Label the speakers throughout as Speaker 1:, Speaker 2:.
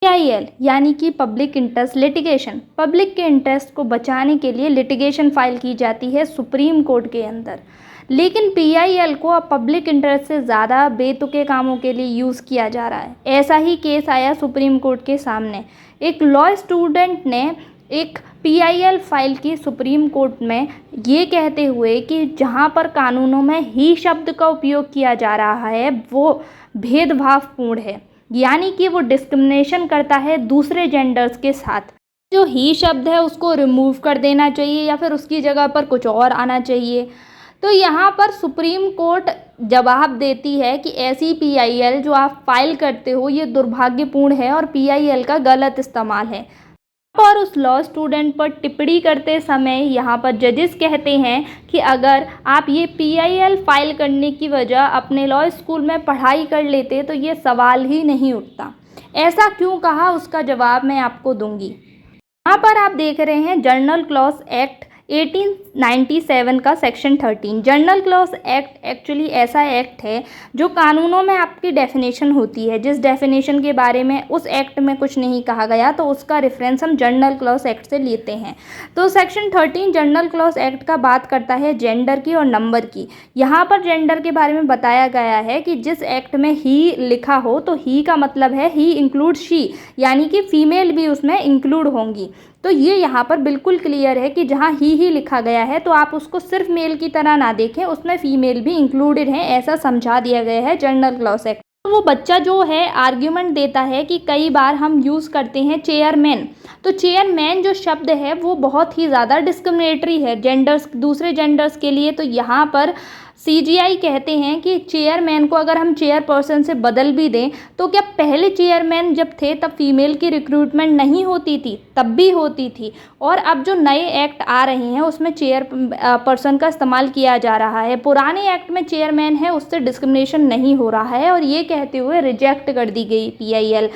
Speaker 1: PIL यानी कि public interest litigation, public के इंटरेस्ट को बचाने के लिए लिटिगेशन फाइल की जाती है सुप्रीम कोर्ट के अंदर। लेकिन PIL को अब पब्लिक इंटरेस्ट से ज़्यादा बेतुके कामों के लिए यूज़ किया जा रहा है। ऐसा ही केस आया सुप्रीम कोर्ट के सामने। एक लॉ स्टूडेंट ने एक PIL फाइल की सुप्रीम कोर्ट में, ये कहते हुए कि जहाँ पर कानूनों में ही शब्द का उपयोग किया जा रहा है वो भेदभावपूर्ण है, यानी कि वो डिस्क्रिमिनेशन करता है दूसरे जेंडर्स के साथ। जो ही शब्द है उसको रिमूव कर देना चाहिए या फिर उसकी जगह पर कुछ और आना चाहिए। तो यहाँ पर सुप्रीम कोर्ट जवाब देती है कि ऐसी PIL जो आप फाइल करते हो ये दुर्भाग्यपूर्ण है और PIL का गलत इस्तेमाल है। और उस लॉ स्टूडेंट पर टिप्पणी करते समय यहाँ पर जजेस कहते हैं कि अगर आप ये PIL फाइल करने की वजह अपने लॉ स्कूल में पढ़ाई कर लेते तो ये सवाल ही नहीं उठता। ऐसा क्यों कहा, उसका जवाब मैं आपको दूंगी। यहाँ पर आप देख रहे हैं जनरल क्लॉज एक्ट 1897 का section 13। General clause act actually ऐसा एक्ट है जो कानूनों में आपकी डेफिनेशन होती है। जिस डेफिनेशन के बारे में उस एक्ट में कुछ नहीं कहा गया तो उसका रेफरेंस हम जनरल क्लॉज एक्ट से लेते हैं। तो सेक्शन 13 जनरल क्लॉज एक्ट का बात करता है जेंडर की और नंबर की। यहाँ पर जेंडर के बारे में बताया गया है कि जिस एक्ट में ही लिखा हो तो ही का मतलब है ही इंक्लूड शी, यानी कि फीमेल भी उसमें इंक्लूड होंगी। तो ये यहाँ पर बिल्कुल क्लियर है कि जहाँ ही लिखा गया है तो आप उसको सिर्फ मेल की तरह ना देखें, उसमें फीमेल भी इंक्लूडेड है, ऐसा समझा दिया गया है जनरल क्लॉज एक्ट। तो वो बच्चा जो है आर्ग्यूमेंट देता है कि कई बार हम यूज़ करते हैं चेयरमैन। तो चेयरमैन जो शब्द है वो बहुत ही ज़्यादा डिस्क्रिमिनेटरी है जेंडर्स, दूसरे जेंडर्स के लिए। तो यहाँ पर CGI कहते हैं कि चेयरमैन को अगर हम चेयरपर्सन से बदल भी दें तो क्या पहले चेयरमैन जब थे तब फीमेल की रिक्रूटमेंट नहीं होती थी? तब भी होती थी। और अब जो नए एक्ट आ रहे हैं उसमें चेयर पर्सन का इस्तेमाल किया जा रहा है। पुराने एक्ट में चेयरमैन है उससे डिस्क्रिमिनेशन नहीं हो रहा है और ये कहते हुए रिजेक्ट कर दी गई PIL।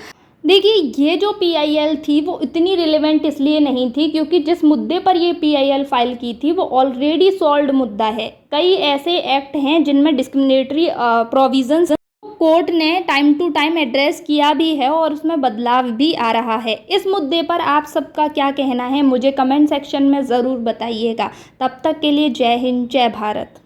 Speaker 1: देखिए ये जो PIL थी वो इतनी रिलेवेंट इसलिए नहीं थी क्योंकि जिस मुद्दे पर ये PIL फाइल की थी वो ऑलरेडी सॉल्व्ड मुद्दा है। कई ऐसे एक्ट हैं जिनमें डिस्क्रिमिनेटरी प्रोविजंस कोर्ट ने टाइम टू टाइम एड्रेस किया भी है और उसमें बदलाव भी आ रहा है। इस मुद्दे पर आप सबका क्या कहना है मुझे कमेंट सेक्शन में ज़रूर बताइएगा। तब तक के लिए जय हिंद, जय भारत।